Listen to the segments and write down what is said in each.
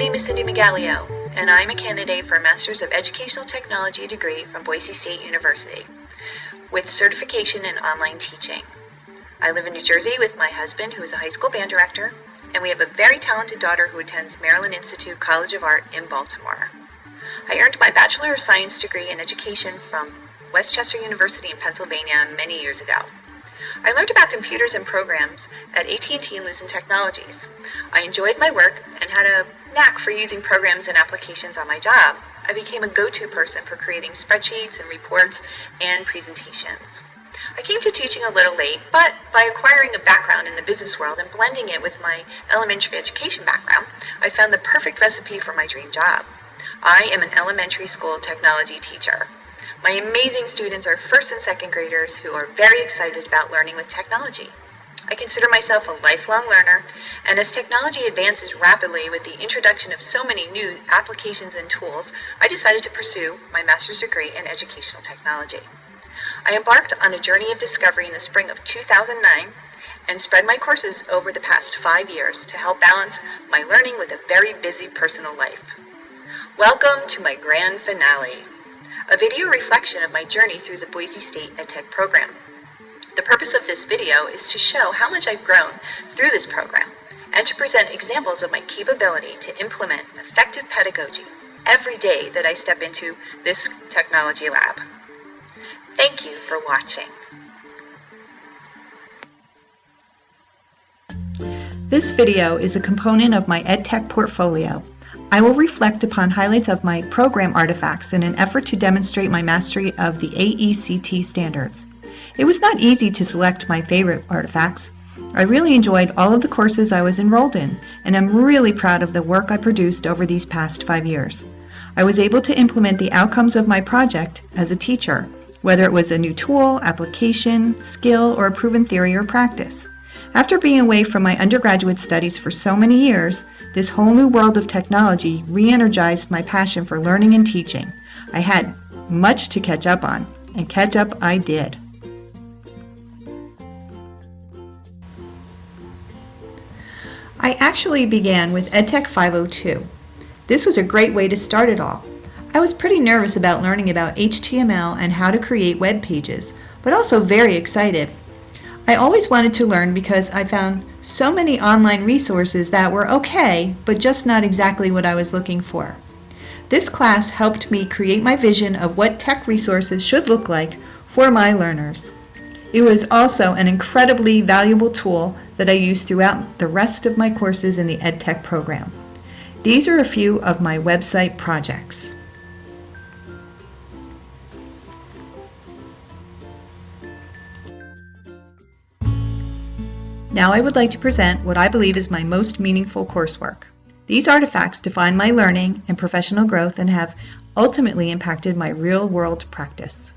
name is Cindy Magalio, and I'm a candidate for a Master's of Educational Technology degree from Boise State University, with certification in online teaching. I live in New Jersey with my husband, who is a high school band director, and we have a very talented daughter who attends Maryland Institute College of Art in Baltimore. I earned my Bachelor of Science degree in Education from Westchester University in Pennsylvania many years ago. I learned about computers and programs at AT&T and Lucent Technologies. I enjoyed my work and had a knack for using programs and applications on my job. I became a go-to person for creating spreadsheets and reports and presentations. I came to teaching a little late, but by acquiring a background in the business world and blending it with my elementary education background, I found the perfect recipe for my dream job. I am an elementary school technology teacher. My amazing students are first and second graders who are very excited about learning with technology. I consider myself a lifelong learner, and as technology advances rapidly with the introduction of so many new applications and tools, I decided to pursue my master's degree in educational technology. I embarked on a journey of discovery in the spring of 2009 and spread my courses over the past 5 years to help balance my learning with a very busy personal life. Welcome to my grand finale, a video reflection of my journey through the Boise State EdTech program. The purpose of this video is to show how much I've grown through this program and to present examples of my capability to implement effective pedagogy every day that I step into this technology lab. Thank you for watching. This video is a component of my EdTech portfolio. I will reflect upon highlights of my program artifacts in an effort to demonstrate my mastery of the AECT standards. It was not easy to select my favorite artifacts. I really enjoyed all of the courses I was enrolled in, and I'm really proud of the work I produced over these past 5 years. I was able to implement the outcomes of my project as a teacher, whether it was a new tool, application, skill, or a proven theory or practice. After being away from my undergraduate studies for so many years, this whole new world of technology re-energized my passion for learning and teaching. I had much to catch up on, and catch up I did. I actually began with EdTech 502. This was a great way to start it all. I was pretty nervous about learning about HTML and how to create web pages, but also very excited. I always wanted to learn because I found so many online resources that were okay, but just not exactly what I was looking for. This class helped me create my vision of what tech resources should look like for my learners. It was also an incredibly valuable tool that I used throughout the rest of my courses in the EdTech program. These are a few of my website projects. Now I would like to present what I believe is my most meaningful coursework. These artifacts define my learning and professional growth and have ultimately impacted my real-world practice.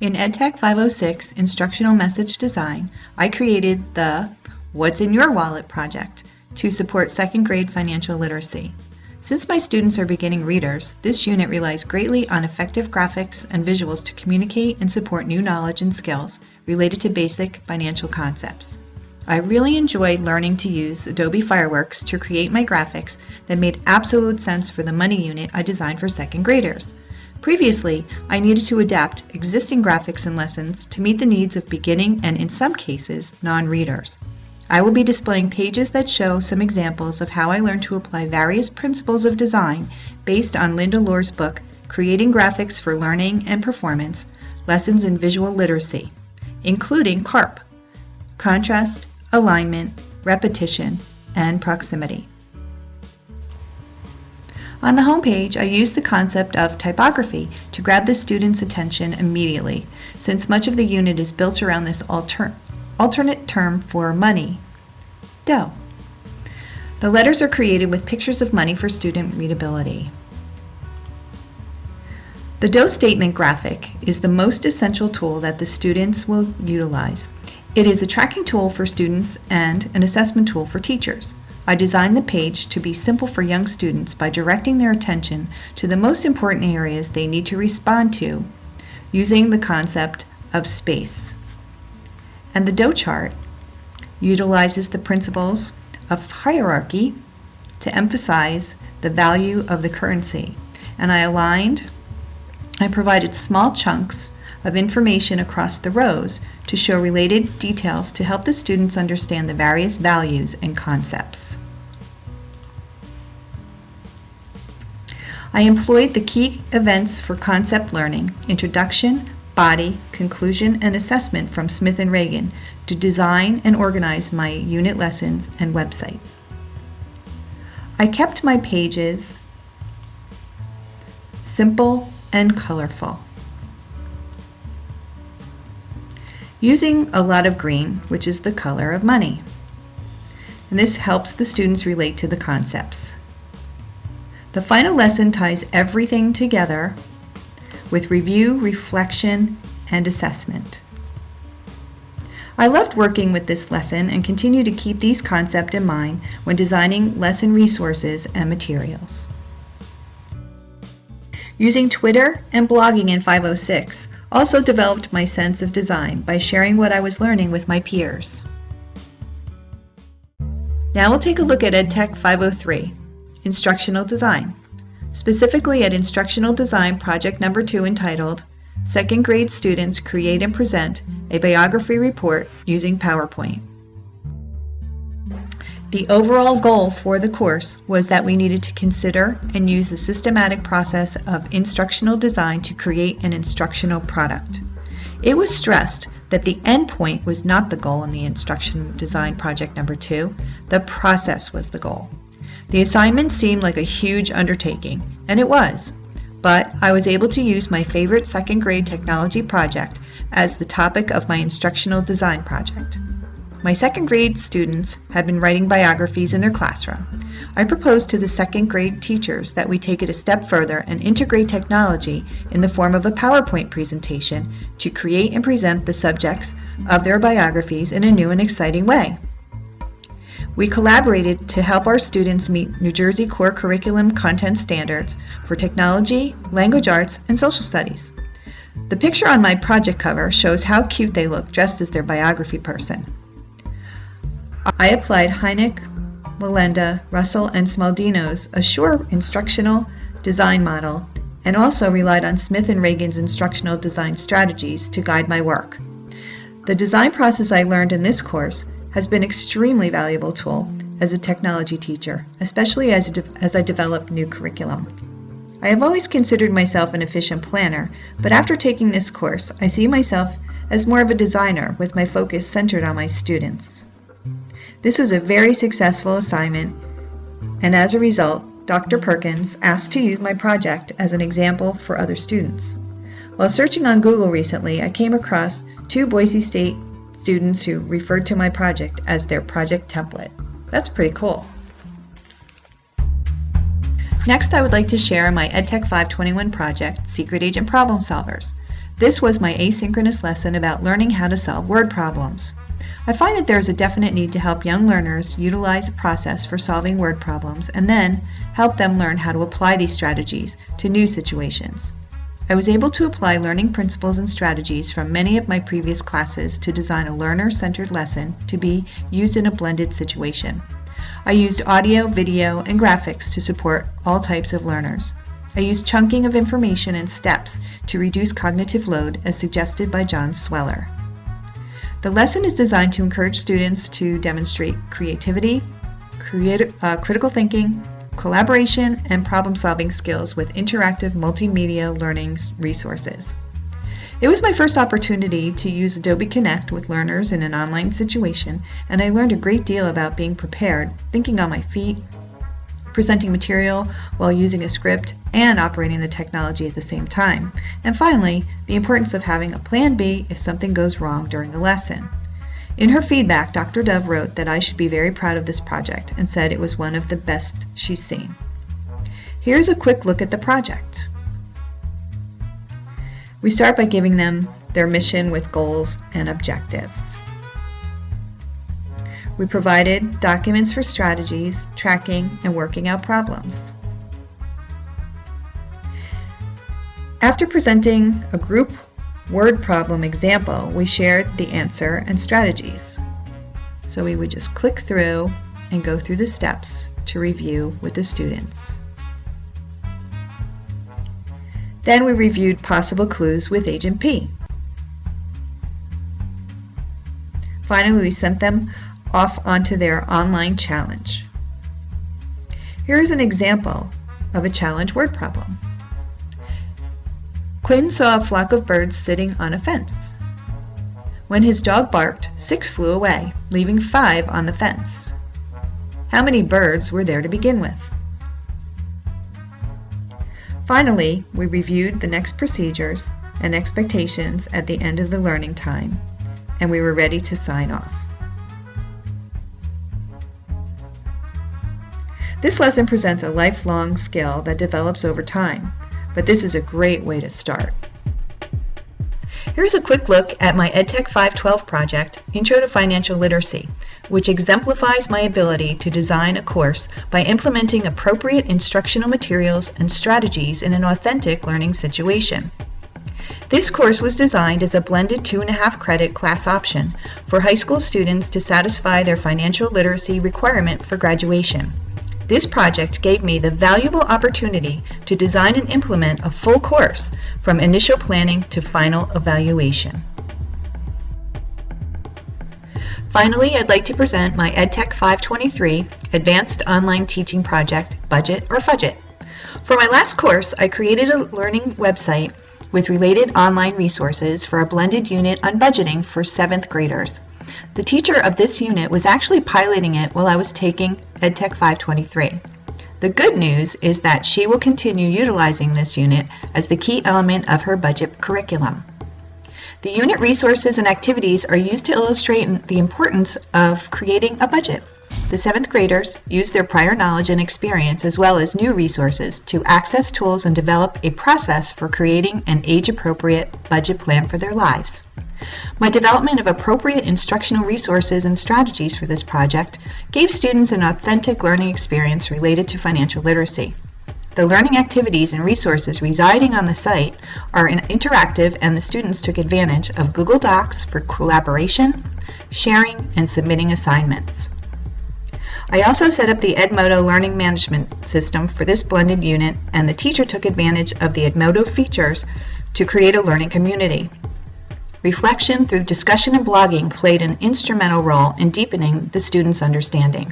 In EdTech 506, Instructional Message Design, I created the What's in Your Wallet project to support second grade financial literacy. Since my students are beginning readers, this unit relies greatly on effective graphics and visuals to communicate and support new knowledge and skills related to basic financial concepts. I really enjoyed learning to use Adobe Fireworks to create my graphics that made absolute sense for the money unit I designed for second graders. Previously, I needed to adapt existing graphics and lessons to meet the needs of beginning and, in some cases, non-readers. I will be displaying pages that show some examples of how I learned to apply various principles of design based on Linda Lohr's book, Creating Graphics for Learning and Performance, Lessons in Visual Literacy, including CARP, contrast, alignment, repetition, and proximity. On the home page, I used the concept of typography to grab the student's attention immediately, since much of the unit is built around this alternate term for money, dough. The letters are created with pictures of money for student readability. The dough statement graphic is the most essential tool that the students will utilize. It is a tracking tool for students and an assessment tool for teachers. I designed the page to be simple for young students by directing their attention to the most important areas they need to respond to using the concept of space. And the dough chart utilizes the principles of hierarchy to emphasize the value of the currency. And I provided small chunks of information across the rows to show related details to help the students understand the various values and concepts. I employed the key events for concept learning, introduction, body, conclusion, and assessment from Smith & Reagan to design and organize my unit lessons and website. I kept my pages simple and colorful, using a lot of green, which is the color of money. And this helps the students relate to the concepts. The final lesson ties everything together with review, reflection, and assessment. I loved working with this lesson and continue to keep these concepts in mind when designing lesson resources and materials. Using Twitter and blogging in 506 also developed my sense of design by sharing what I was learning with my peers. Now we'll take a look at EdTech 503, Instructional Design, specifically at Instructional Design Project Number 2 entitled Second Grade Students Create and Present a Biography Report Using PowerPoint. The overall goal for the course was that we needed to consider and use the systematic process of instructional design to create an instructional product. It was stressed that the end point was not the goal in the Instructional Design Project Number 2, the process was the goal. The assignment seemed like a huge undertaking, and it was, but I was able to use my favorite second grade technology project as the topic of my instructional design project. My second grade students had been writing biographies in their classroom. I proposed to the second grade teachers that we take it a step further and integrate technology in the form of a PowerPoint presentation to create and present the subjects of their biographies in a new and exciting way. We collaborated to help our students meet New Jersey core curriculum content standards for technology, language arts, and social studies. The picture on my project cover shows how cute they look dressed as their biography person. I applied Hynek, Melenda, Russell, and Smaldino's Assure instructional design model and also relied on Smith & Reagan's instructional design strategies to guide my work. The design process I learned in this course has been an extremely valuable tool as a technology teacher, especially as I develop new curriculum. I have always considered myself an efficient planner, but after taking this course, I see myself as more of a designer with my focus centered on my students. This was a very successful assignment, and as a result, Dr. Perkins asked to use my project as an example for other students. While searching on Google recently, I came across 2 Boise State students who referred to my project as their project template. That's pretty cool. Next, I would like to share my EdTech 521 project, Secret Agent Problem Solvers. This was my asynchronous lesson about learning how to solve word problems. I find that there is a definite need to help young learners utilize a process for solving word problems and then help them learn how to apply these strategies to new situations. I was able to apply learning principles and strategies from many of my previous classes to design a learner-centered lesson to be used in a blended situation. I used audio, video, and graphics to support all types of learners. I used chunking of information and steps to reduce cognitive load as suggested by John Sweller. The lesson is designed to encourage students to demonstrate creativity, critical thinking, collaboration, and problem-solving skills with interactive multimedia learning resources. It was my first opportunity to use Adobe Connect with learners in an online situation, and I learned a great deal about being prepared, thinking on my feet, presenting material while using a script, and operating the technology at the same time. And finally, the importance of having a plan B if something goes wrong during the lesson. In her feedback, Dr. Dove wrote that I should be very proud of this project and said it was one of the best she's seen. Here's a quick look at the project. We start by giving them their mission with goals and objectives. We provided documents for strategies, tracking, and working out problems. After presenting a group word problem example, we shared the answer and strategies. So we would just click through and go through the steps to review with the students. Then we reviewed possible clues with Agent P. Finally, we sent them off onto their online challenge. Here is an example of a challenge word problem. Quinn saw a flock of birds sitting on a fence. When his dog barked, 6 flew away, leaving 5 on the fence. How many birds were there to begin with? Finally, we reviewed the next procedures and expectations at the end of the learning time, and we were ready to sign off. This lesson presents a lifelong skill that develops over time, but this is a great way to start. Here's a quick look at my EdTech 512 project, Intro to Financial Literacy, which exemplifies my ability to design a course by implementing appropriate instructional materials and strategies in an authentic learning situation. This course was designed as a blended 2.5 credit class option for high school students to satisfy their financial literacy requirement for graduation. This project gave me the valuable opportunity to design and implement a full course from initial planning to final evaluation. Finally, I'd like to present my EdTech 523 Advanced Online Teaching Project, Budget or Fudget. For my last course, I created a learning website with related online resources for a blended unit on budgeting for 7th graders. The teacher of this unit was actually piloting it while I was taking EdTech 523. The good news is that she will continue utilizing this unit as the key element of her budget curriculum. The unit resources and activities are used to illustrate the importance of creating a budget. The 7th graders use their prior knowledge and experience as well as new resources to access tools and develop a process for creating an age-appropriate budget plan for their lives. My development of appropriate instructional resources and strategies for this project gave students an authentic learning experience related to financial literacy. The learning activities and resources residing on the site are interactive, and the students took advantage of Google Docs for collaboration, sharing, and submitting assignments. I also set up the Edmodo learning management system for this blended unit, and the teacher took advantage of the Edmodo features to create a learning community. Reflection through discussion and blogging played an instrumental role in deepening the students' understanding.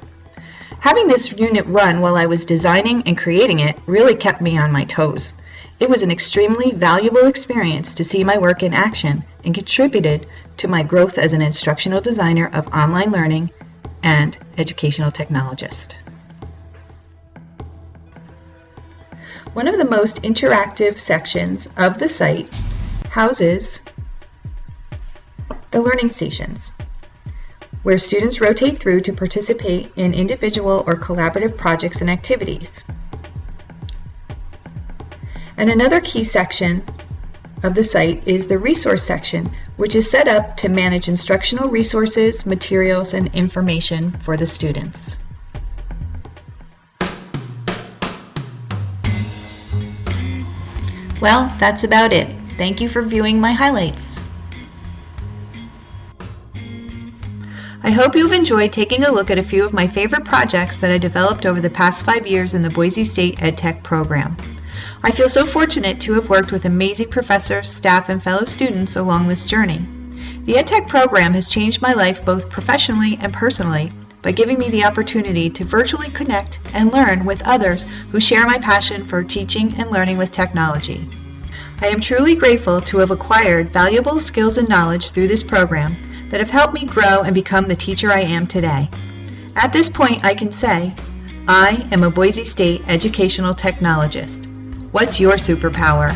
Having this unit run while I was designing and creating it really kept me on my toes. It was an extremely valuable experience to see my work in action and contributed to my growth as an instructional designer of online learning and educational technologist. One of the most interactive sections of the site houses the learning stations, where students rotate through to participate in individual or collaborative projects and activities. And another key section of the site is the resource section, which is set up to manage instructional resources, materials, and information for the students. Well, that's about it. Thank you for viewing my highlights. I hope you've enjoyed taking a look at a few of my favorite projects that I developed over the past 5 years in the Boise State EdTech program. I feel so fortunate to have worked with amazing professors, staff, and fellow students along this journey. The EdTech program has changed my life both professionally and personally by giving me the opportunity to virtually connect and learn with others who share my passion for teaching and learning with technology. I am truly grateful to have acquired valuable skills and knowledge through this program that have helped me grow and become the teacher I am today. At this point, I can say, I am a Boise State educational technologist. What's your superpower?